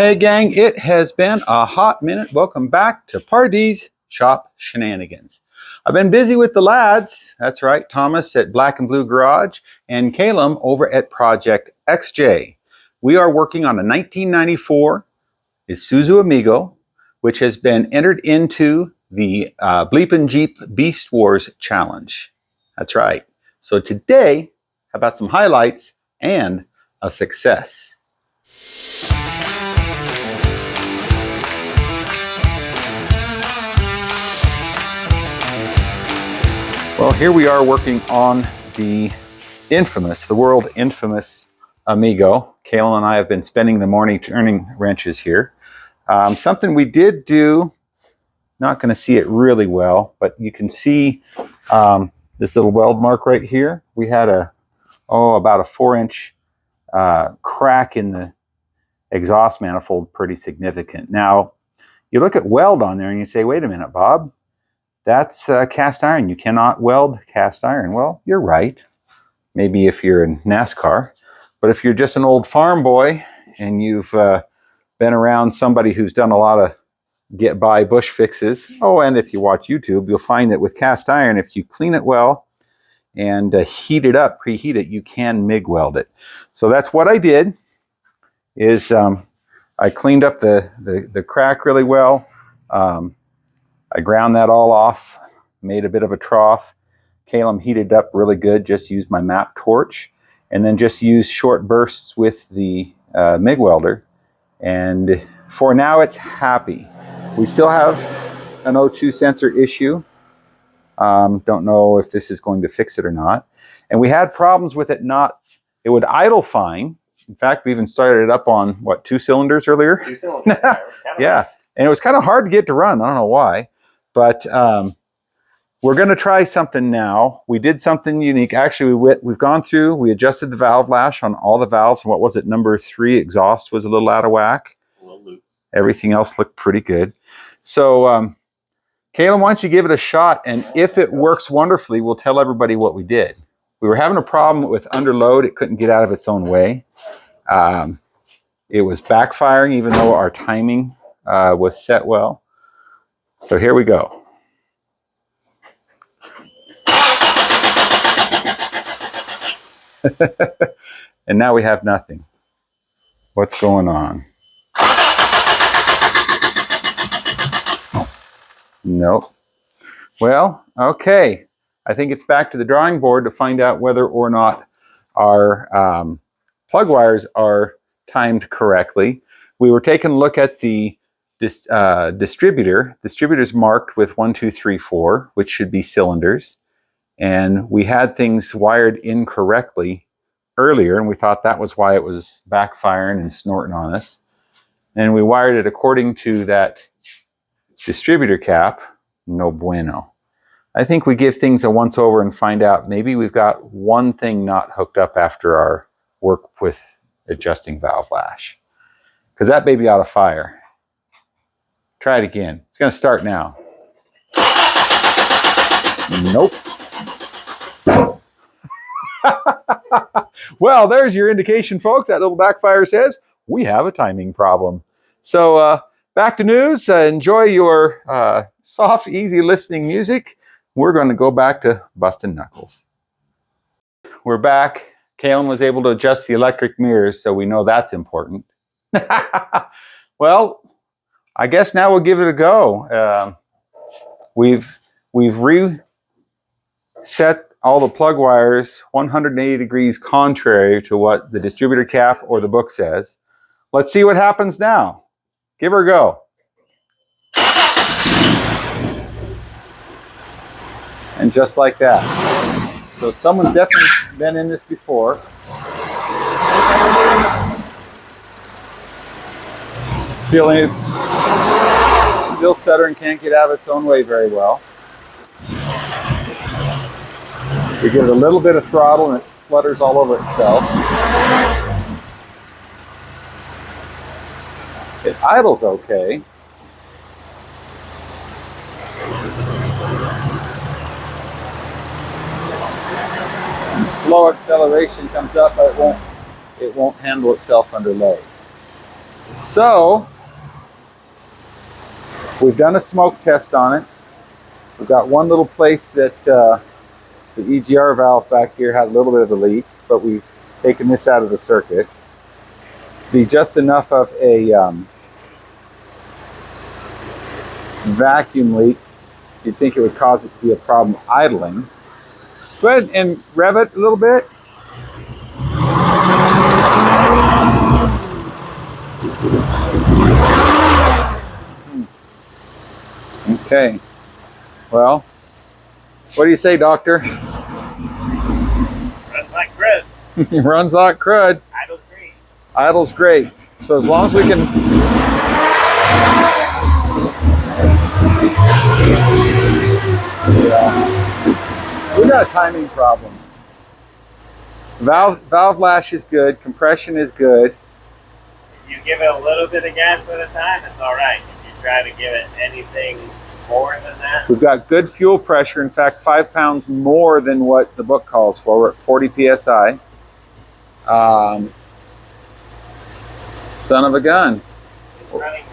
Hey gang, it has been a hot minute. Welcome back to Pardee's Shop Shenanigans. I've been busy with the lads. That's right, Thomas at Black and Blue Garage and Calum over at Project XJ. We are working on a 1994 Isuzu Amigo, which has been entered into the Bleepin' Jeep Beast Wars Challenge. That's right. So today, how about some highlights and a success? Well, here we are working on the world infamous Amigo. Calum and I have been spending the morning turning wrenches here. Something we did do, not going to see it really well, but you can see this little weld mark right here. We had about a 4-inch crack in the exhaust manifold, pretty significant. Now, you look at weld on there and you say, wait a minute, Bob. That's cast iron. You cannot weld cast iron. Well, you're right. Maybe if you're in NASCAR. But if you're just an old farm boy and you've been around somebody who's done a lot of get-by bush fixes, and if you watch YouTube, you'll find that with cast iron, if you clean it well and heat it up, preheat it, you can MIG weld it. So that's what I did, is I cleaned up the crack really well. I ground that all off, made a bit of a trough. Calum heated up really good, just used my MAP torch, and then just used short bursts with the MIG welder. And for now, it's happy. We still have an O2 sensor issue. Don't know if this is going to fix it or not. And we had problems with it it would idle fine. In fact, we even started it up on, 2 cylinders earlier? 2 cylinders. Yeah, and it was kind of hard to get to run. I don't know why. But we're going to try something now. We did something unique. Actually, we've gone through, we adjusted the valve lash on all the valves. And what was it? Number 3 exhaust was a little out of whack. A little loose. Everything else looked pretty good. So, Calum, why don't you give it a shot? And if it works wonderfully, we'll tell everybody what we did. We were having a problem with underload. It couldn't get out of its own way. It was backfiring, even though our timing was set well. So here we go. And now we have nothing. What's going on? Nope. Well, okay. I think it's back to the drawing board to find out whether or not our plug wires are timed correctly. We were taking a look at the distributor. Distributor's marked with 1, 2, 3, 4, which should be cylinders. And we had things wired incorrectly earlier, and we thought that was why it was backfiring and snorting on us. And we wired it according to that distributor cap. No bueno. I think we give things a once over and find out maybe we've got one thing not hooked up after our work with adjusting valve lash. Because that baby ought to fire. Try it again. It's going to start now. Nope. Well, there's your indication, folks. That little backfire says we have a timing problem. So back to news. Enjoy your soft, easy listening music. We're going to go back to busting knuckles. We're back. Calum was able to adjust the electric mirrors, so we know that's important. Well, I guess now we'll give it a go. We've reset all the plug wires 180 degrees contrary to what the distributor cap or the book says. Let's see what happens now. Give her a go. And just like that. So someone's definitely been in this before. Still stuttering, can't get out of its own way very well. We give it a little bit of throttle and it splutters all over itself. It idles okay. And slow acceleration comes up, but it won't handle itself under load. So we've done a smoke test on it. We've got one little place that the EGR valve back here had a little bit of a leak, but we've taken this out of the circuit. Be just enough of a vacuum leak. You'd think it would cause it to be a problem idling. Go ahead and rev it a little bit. Okay. Well, what do you say, Doctor? Runs like crud. Runs like crud. Idle's great. Idle's great. So as long as we can... Yeah. We got a timing problem. Valve lash is good. Compression is good. If you give it a little bit of gas at a time, it's all right. If you try to give it anything more than that, We've got good fuel pressure. In fact, 5 pounds more than what the book calls for. We're at 40 psi. Son of a gun. it's running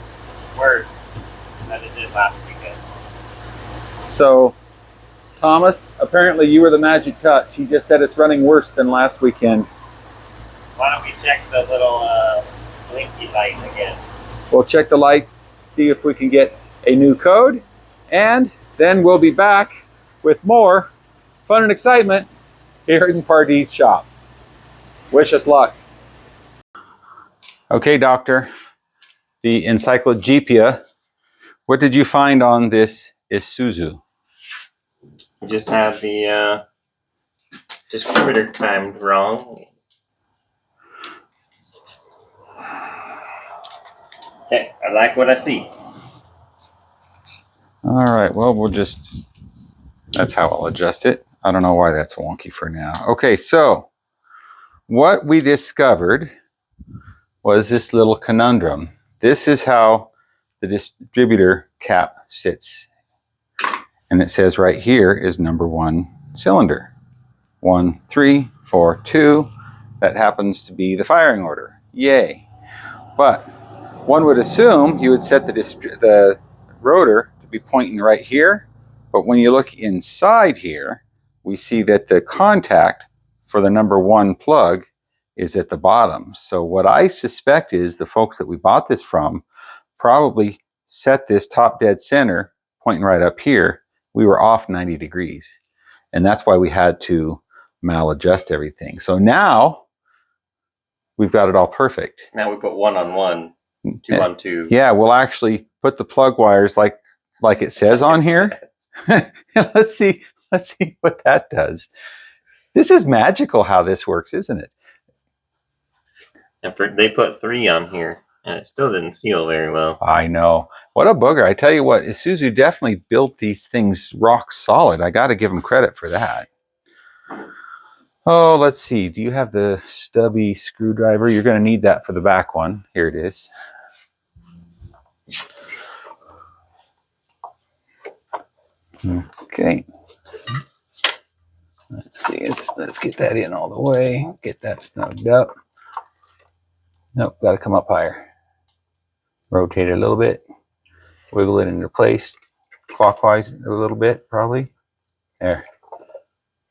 worse than it did last weekend. So, Thomas, apparently you were the magic touch. He just said it's running worse than last weekend. Why don't we check the little blinky light again? We'll check the lights, see if we can get a new code, and then we'll be back with more fun and excitement here in Pardee's shop. Wish us luck. Okay, Doctor, the Encyclopedia, what did you find on this Isuzu? We just had the distributor timed wrong. Okay, I like what I see. All right, well, that's how I'll adjust it. I don't know why that's wonky for now. Okay, so what we discovered was this little conundrum. This is how the distributor cap sits. And it says right here is number 1 cylinder. 1, 3, 4, 2. That happens to be the firing order. Yay. But one would assume you would set the rotor to be pointing right here. But when you look inside here, we see that the contact for the number 1 plug is at the bottom. So what I suspect is the folks that we bought this from probably set this top dead center pointing right up here. We were off 90 degrees. And that's why we had to maladjust everything. So now we've got it all perfect. Now we put 1 on 1, 2 on 2. Yeah, we'll actually put the plug wires like it says on here. Let's see what that does. This is magical how this works, isn't it? And they put 3 on here, and it still didn't seal very well. I know. What a booger. I tell you what, Isuzu definitely built these things rock solid. I got to give them credit for that. Oh, let's see. Do you have the stubby screwdriver? You're going to need that for the back one. Here it is. Okay. Let's see. Let's get that in all the way. Get that snugged up. Nope, got to come up higher. Rotate it a little bit. Wiggle it into place. Clockwise a little bit, probably. There.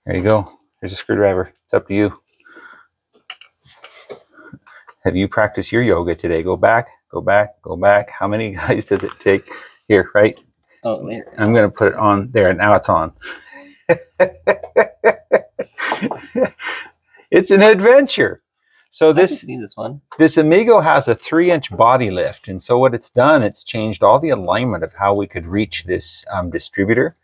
There you go. There's a screwdriver. It's up to you. Have you practiced your yoga today? Go back, go back, go back. How many guys does it take? Here, right? Oh, there. I'm going to put it on there. Now it's on. It's an adventure. So this Amigo has a 3-inch body lift. And so what it's done, it's changed all the alignment of how we could reach this distributor.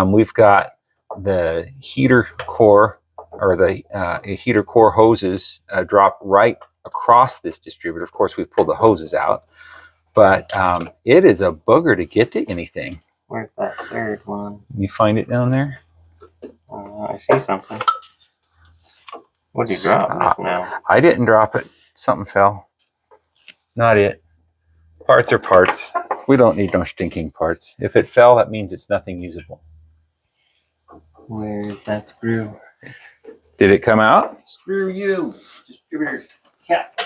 We've got the heater core or the heater core hoses drop right across this distributor. Of course, we've pulled the hoses out, but it is a booger to get to anything. Where's that third one? You find it down there? I see something. What did you drop now? I didn't drop it. Something fell. Not it. Parts are parts. We don't need no stinking parts. If it fell, that means it's nothing usable. Where's that screw? Did it come out? Screw you, distributor cap.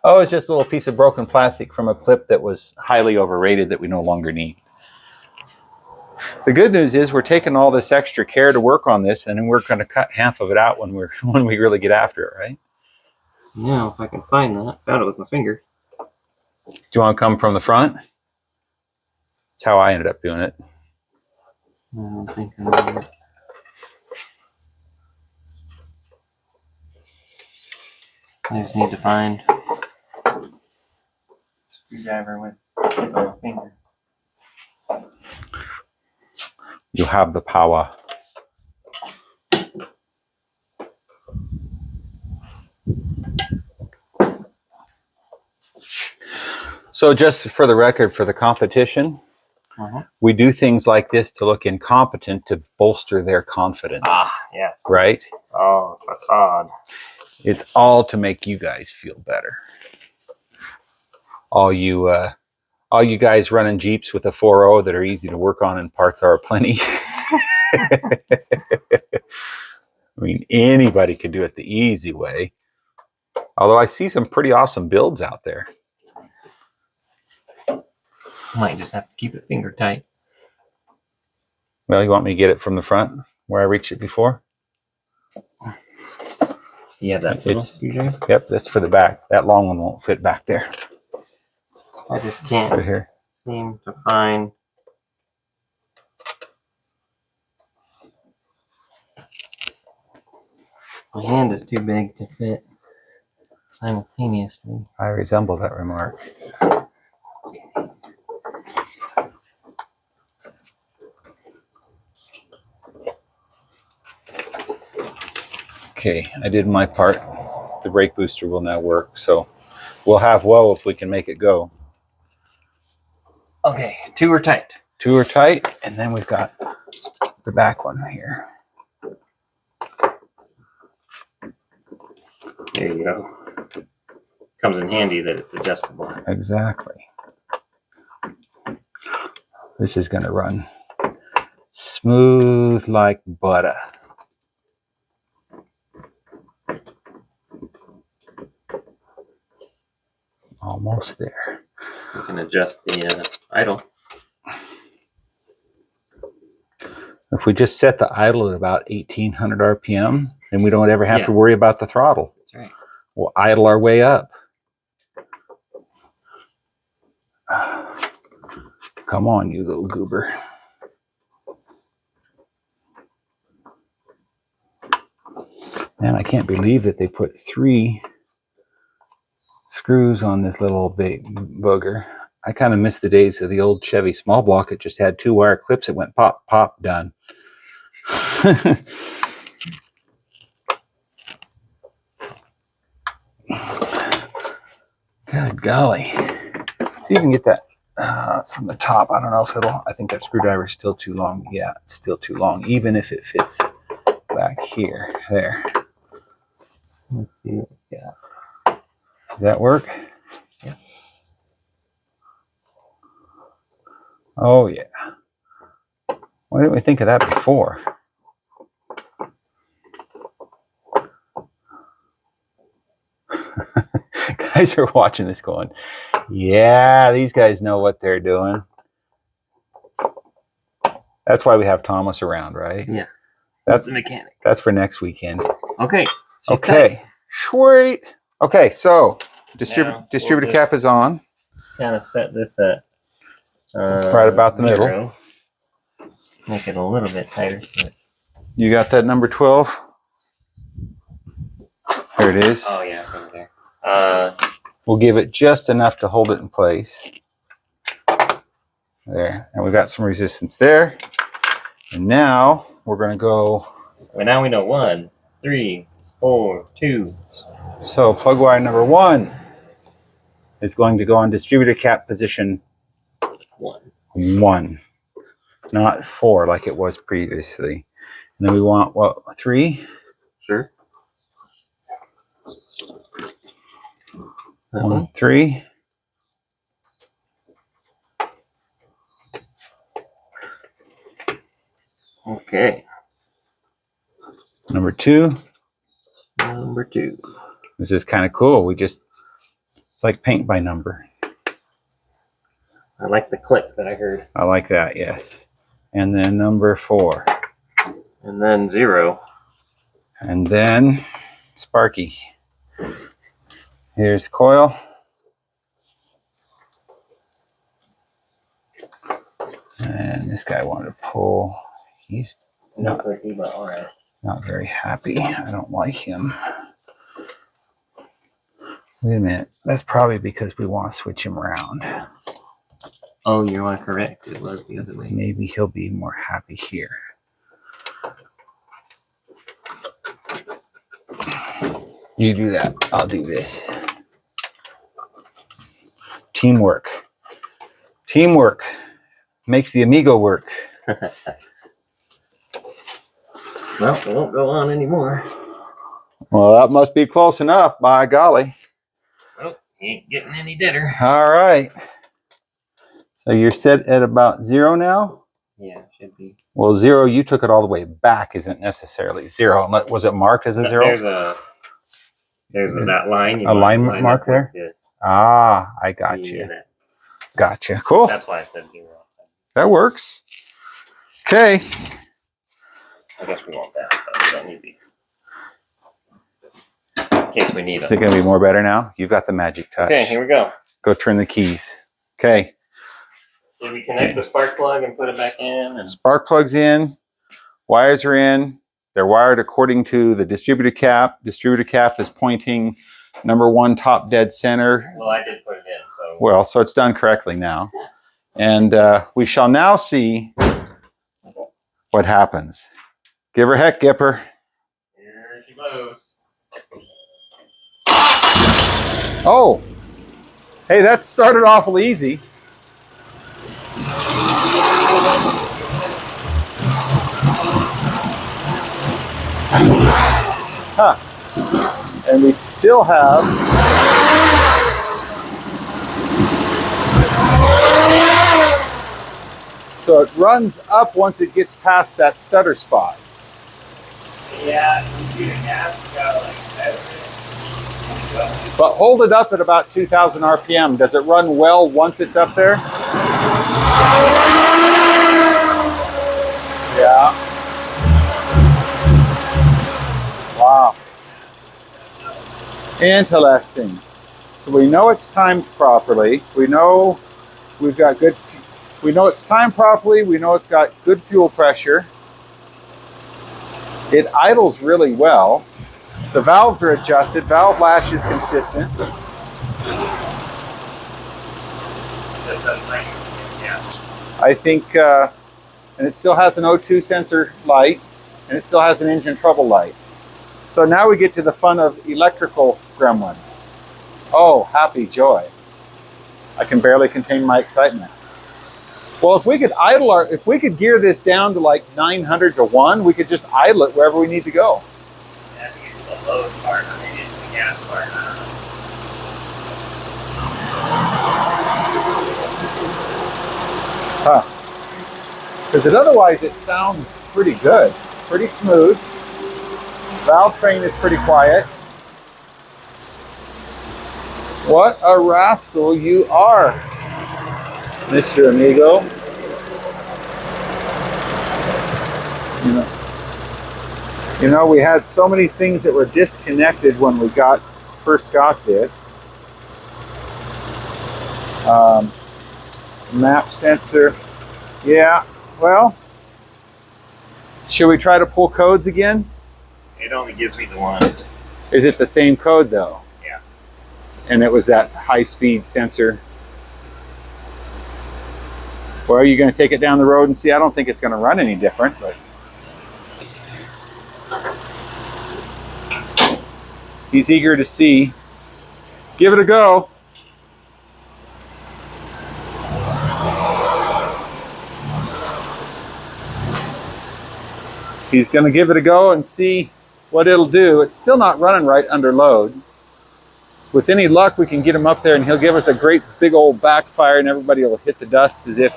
Oh, it's just a little piece of broken plastic from a clip that was highly overrated that we no longer need. The good news is we're taking all this extra care to work on this, and then we're going to cut half of it out when we really get after it, right? Yeah, if I can find that. Found it with my finger. Do you want to come from the front? That's how I ended up doing it. I don't think I know. I just need to find a screwdriver with my finger. You have the power. So just for the record, for the competition, we do things like this to look incompetent to bolster their confidence. Ah, yes. Right? It's all a facade. It's all to make you guys feel better. All you guys running Jeeps with a 4.0 that are easy to work on and parts are plenty. I mean, anybody could do it the easy way. Although I see some pretty awesome builds out there. Might just have to keep it finger tight. Well, you want me to get it from the front where I reached it before? You have that little screwdriver? Yep, that's for the back. That long one won't fit back there. I just can't Right here. seem to find. My hand is too big to fit simultaneously. I resemble that remark. Okay, I did my part. The brake booster will now work, so we'll have whoa if we can make it go. Okay, 2 are tight. 2 are tight, and then we've got the back one here. There you go. Comes in handy that it's adjustable. Exactly. This is going to run smooth like butter. Almost there. You can adjust the idle. If we just set the idle at about 1800 RPM, then we don't ever have to worry about the throttle. That's right. We'll idle our way up. Come on, you little goober. Man, I can't believe that they put 3 screws on this little big booger. I kind of miss the days of the old Chevy small block. It just had 2 wire clips. It went pop, pop, done. Good golly. See if you can get that from the top. I don't know if it'll, I think that screwdriver is still too long. Yeah, it's still too long, even if it fits back here. There. Let's see what we got. Does that work? Yeah. Oh, yeah. Why didn't we think of that before? Guys are watching this going, yeah, these guys know what they're doing. That's why we have Thomas around, right? Yeah. That's the mechanic. That's for next weekend. Okay. Okay. Sweet. Okay, so distributor we'll cap is on. Kind of set this at right about the middle. Make it a little bit tighter. So you got that number 12? Here it is. Oh yeah, it's over there. We'll give it just enough to hold it in place. There, and we got some resistance there. And now we're going to go. Well, now we know 1, 3, 4, 2. So plug wire number 1 is going to go on distributor cap position 1, not 4 like it was previously. And then we want what, 3? Sure. 1, 3. Okay. Number 2. Number 2. This is kind of cool. We just It's like paint by number. I like the click that I heard. I like that, yes. And then number 4. And then 0. And then Sparky. Here's coil. And this guy wanted to pull. He's Not clicky, but all right. not very happy. I don't like him. Wait a minute. That's probably because we want to switch him around. Oh, you are correct. It was the other way. Maybe he'll be more happy here. You do that. I'll do this. Teamwork. Teamwork makes the Amigo work. Well, it won't go on anymore. Well, that must be close enough, by golly. Oh, he ain't getting any deader. All right. So you're set at about 0 now? Yeah, should be. Well, 0, you took it all the way back, isn't necessarily 0. Was it marked as a 0? There's that line. A line mark there? Yeah. Ah, I got you. Gotcha. Cool. That's why I said 0. That works. Okay. I guess we want that, but we don't need these. In case we need Is them. it going to be more better now? You've got the magic touch. Okay, here we go. Go turn the keys. Okay. Did we connect the spark plug and put it back in? And Spark plug's in. Wires are in. They're wired according to the distributor cap. Distributor cap is pointing number 1 top dead center. well, I did put it in, so. Well, so it's done correctly now. And we shall now see what happens. Give her heck, Gipper. Here she blows. Oh, hey, that started awful easy. Huh. And we still have so it runs up once it gets past that stutter spot. Yeah, computer gas got like that. But hold it up at about 2,000 RPM. Does it run well once it's up there? Yeah. Wow. Interesting. So we know it's timed properly. We know we've got good. We know it's timed properly. We know it's got good fuel pressure. It idles really well. The valves are adjusted. Valve lash is consistent. I think, and it still has an O2 sensor light, and it still has an engine trouble light. So now we get to the fun of electrical gremlins. Oh, happy joy. I can barely contain my excitement. Well, if we could if we could gear this down to like 900 to 1, we could just idle it wherever we need to go. Yeah, I think it's the load part, or maybe it's the gas part. I don't know. Huh. Because otherwise it sounds pretty good, pretty smooth. Valve train is pretty quiet. What a rascal you are, Mr. Amigo. You know, we had so many things that were disconnected when we first got this. Map sensor. Yeah, well, should we try to pull codes again? It only gives me the one. Is it the same code though? Yeah. And it was that high-speed sensor. Well, are you going to take it down the road and see? I don't think it's going to run any different, but he's eager to see. Give it a go. He's going to give it a go and see what it'll do. It's still not running right under load. With any luck, we can get him up there and he'll give us a great big old backfire and everybody will hit the dust as if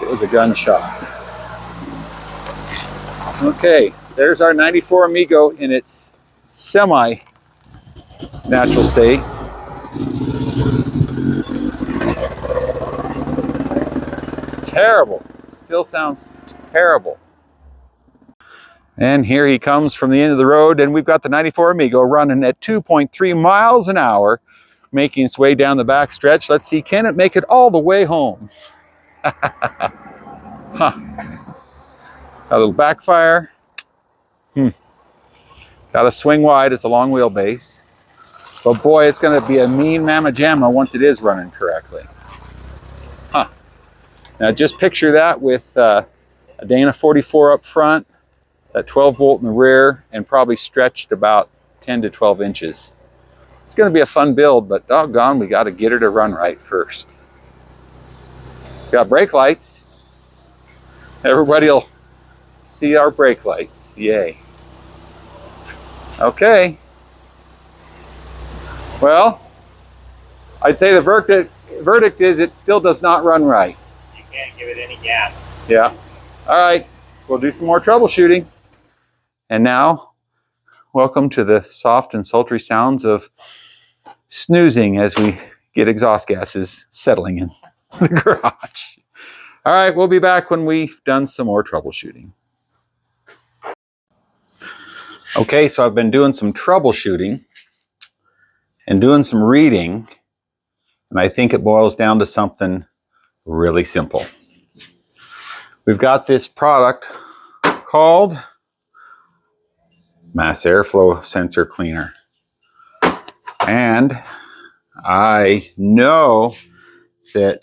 it was a gunshot. Okay, there's our 94 Amigo in its semi-natural state. Terrible. Still sounds terrible. And here he comes from the end of the road, and we've got the 94 Amigo running at 2.3 miles an hour, making its way down the back stretch. Let's see, can it make it all the way home? Huh. A little backfire. Got to swing wide. It's a long wheelbase. But boy, it's going to be a mean mamma jamma once it is running correctly. Huh. Now just picture that with a Dana 44 up front, that 12 volt in the rear, and probably stretched about 10 to 12 inches. It's going to be a fun build, but doggone, we got to get her to run right first. Got brake lights. Everybody will see our brake lights. Yay. Okay. Well, I'd say the verdict is it still does not run right. You can't give it any gas. Yeah. All right. We'll do some more troubleshooting. And now, welcome to the soft and sultry sounds of snoozing as we get exhaust gases settling in the garage. All right, we'll be back when we've done some more troubleshooting. Okay, so I've been doing some troubleshooting and doing some reading, and I think it boils down to something really simple. We've got this product called Mass Airflow Sensor Cleaner. And I know that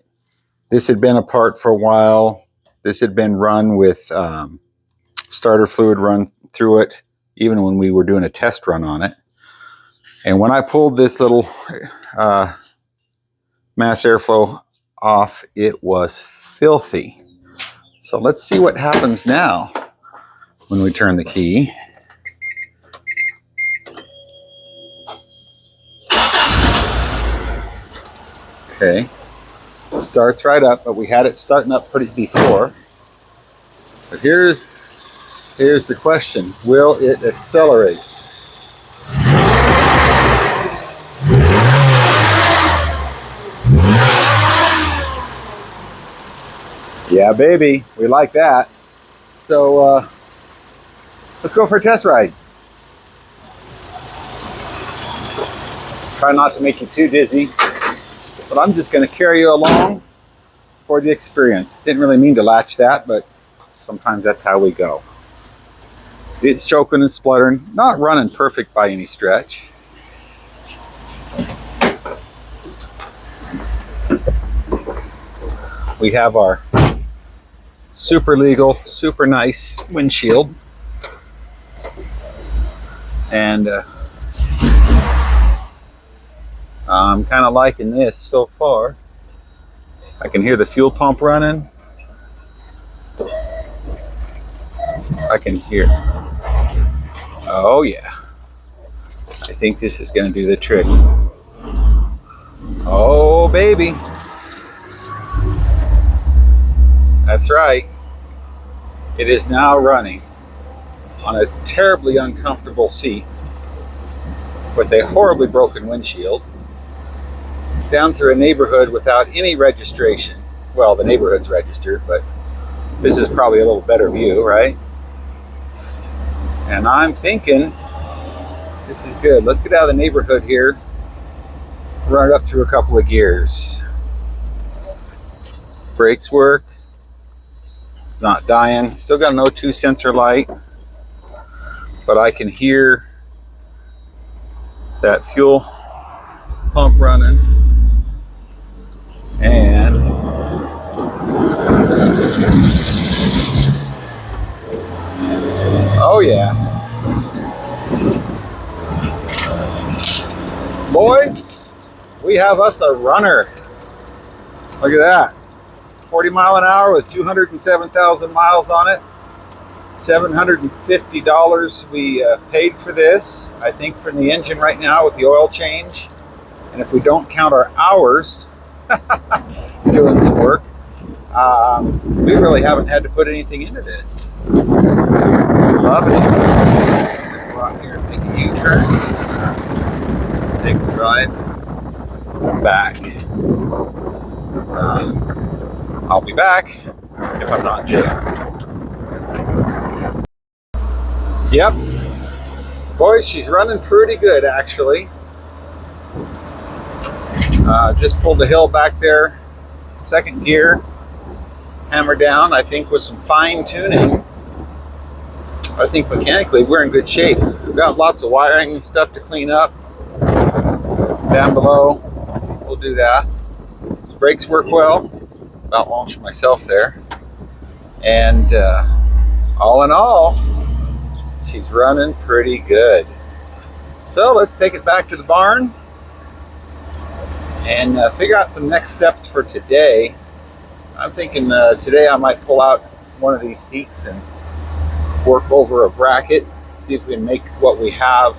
this had been apart for a while. This had been run with starter fluid run through it, even when we were doing a test run on it. And when I pulled this little mass airflow off, it was filthy. So let's see what happens now when we turn the key. Okay, starts right up, but we had it starting up pretty before. But here's the question: will it accelerate? Yeah, baby, we like that. So let's go for a test ride. Try not to make you too dizzy, but I'm just going to carry you along for the experience. Didn't really mean to latch that, but sometimes that's how we go. It's choking and spluttering, not running perfect by any stretch. We have our super legal, super nice windshield. And I'm kind of liking this so far. I can hear the fuel pump running. I can hear. Oh yeah. I think this is going to do the trick. Oh baby. That's right. It is now running on a terribly uncomfortable seat with a horribly broken windshield down through a neighborhood without any registration. Well, the neighborhood's registered, but this is probably a little better view, right? And I'm thinking this is good. Let's get out of the neighborhood here, run it up through a couple of gears. Brakes work. It's not dying. Still got an O2 sensor light, but I can hear that fuel pump running. And oh yeah. Boys, we have us a runner. Look at that. 40 mile an hour with 207,000 miles on it. $750 we paid for this, I think, from the engine right now with the oil change. And if we don't count our hours doing some work, we really haven't had to put anything into this. Love it. Go out here and make a U-turn. Take the drive. I'm back. I'll be back if I'm not in jail. Yep. Boy, she's running pretty good, actually. Just pulled the hill back there. Second gear. Hammer down, I think, with some fine tuning. I think mechanically we're in good shape. We've got lots of wiring and stuff to clean up down below. We'll do that. Brakes work well. About launched myself there. And all in all, she's running pretty good. So let's take it back to the barn and figure out some next steps for today. I'm thinking today I might pull out one of these seats and work over a bracket, see if we can make what we have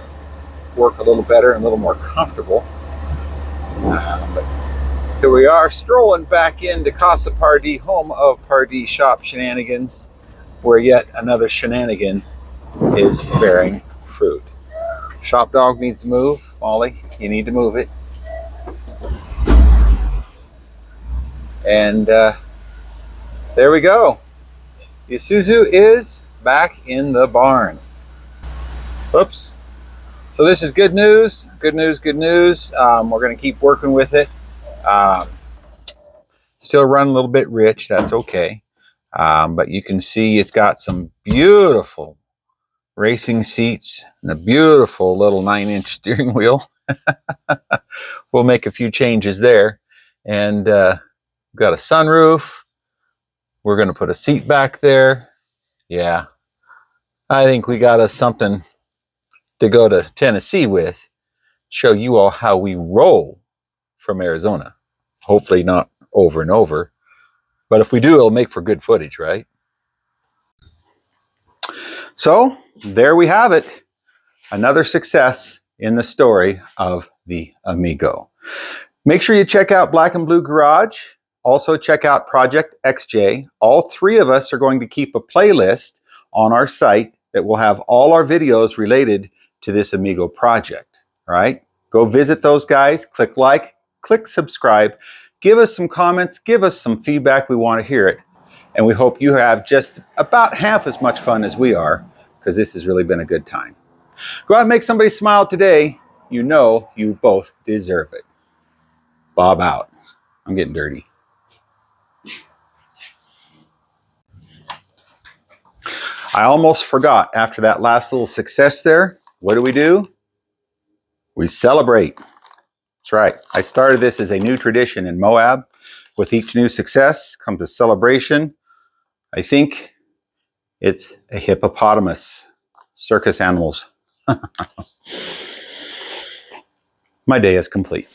work a little better and a little more comfortable. But here we are, strolling back into Casa Pardee, home of Pardee Shop Shenanigans, where yet another shenanigan is bearing fruit. Shop dog needs to move. Molly, you need to move it. And there we go. The Isuzu is back in the barn. Oops. So this is good news. Good news, good news. We're going to keep working with it. Still run a little bit rich. That's okay. But you can see it's got some beautiful racing seats and a beautiful little 9-inch steering wheel. We'll make a few changes there. And we've got a sunroof. We're going to put a seat back there. Yeah. I think we got us something to go to Tennessee with. Show you all how we roll from Arizona. Hopefully not over and over. But if we do, it'll make for good footage, right? So there we have it. Another success in the story of the Amigo. Make sure you check out Black and Blue Garage. Also check out Project XJ. All three of us are going to keep a playlist on our site that will have all our videos related to this Amigo project. All right? Go visit those guys. Click like, click subscribe. Give us some comments. Give us some feedback. We want to hear it. And we hope you have just about half as much fun as we are, because this has really been a good time. Go out and make somebody smile today. You know you both deserve it. Bob out. I'm getting dirty. I almost forgot, after that last little success there, what do? We celebrate. That's right. I started this as a new tradition in Moab. With each new success comes a celebration. I think it's a hippopotamus. Circus animals. My day is complete.